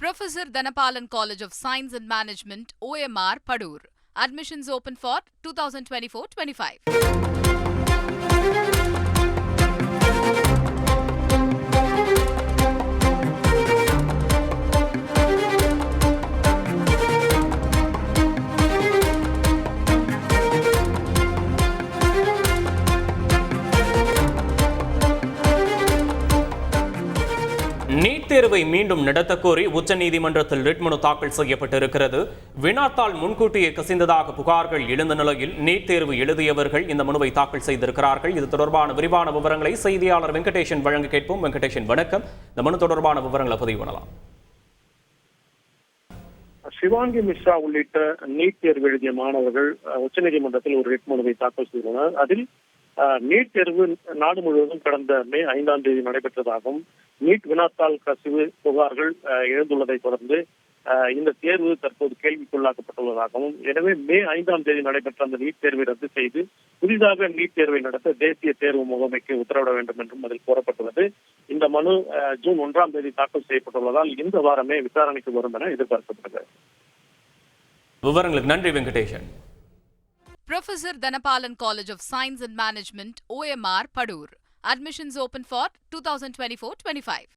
Professor Dhanapalan College of Science and Management, OMR, Padur. Admissions open for 2024-25. NEET தேர்வை மீண்டும் நடத்தக் கோரி உச்சநீதிமன்றத்தில் writ மனு தாக்கல் செய்யப்பட்டிருக்கிறது. வினாத்தாள் முன்கூட்டியே கசிந்ததாக புகார்கள் எழுந்த நிலையில் நீட் தேர்வு எழுதியவர்கள் இந்த மனுவை தாக்கல் செய்திருக்கிறார்கள். இது தொடர்பான விரிவான விவரங்களை செய்தியாளர் வெங்கடேஷன் வழங்க கேட்போம். வெங்கடேஷன், வணக்கம். இந்த மனு தொடர்பான விவரங்களை பதிவு பண்ணலாம். சிவாங்கி மிஸ்ரா உள்ளிட்ட நீட் தேர்வு எழுதிய மாணவர்கள் உச்சநீதிமன்றத்தில் ஒரு ரிட் மனுவை தாக்கல் செய்தனர். அதில் நீட் தேர்வு நாடு முழுவதும் கடந்த மே 5ஆம் தேதி நடைபெற்றதாகவும் நீட் வினாத்தாள் கசிவு புகார்கள் எழுந்துள்ளதை தொடர்ந்து இந்த தேர்வு தற்போது கேள்விக்குள்ளாக்கப்பட்டுள்ளதாகவும், எனவே மே 5ஆம் தேதி நடைபெற்ற அந்த நீட் தேர்வை ரத்து செய்து புதிதாக நீட் தேர்வை நடத்த தேசிய தேர்வு முகமைக்கு உத்தரவிட வேண்டும் என்றும் அதில் கோரப்பட்டுள்ளது. இந்த மனு ஜூன் 1ஆம் தேதி தாக்கல் செய்யப்பட்டுள்ளதால் இந்த வாரமே விசாரணைக்கு வரும் என எதிர்பார்க்கப்படுகிறது. விவரங்களுக்கு நன்றி Venkatesan. Professor Dhanapalan College of Science and Management, OMR, Padur. Admissions open for 2024-25.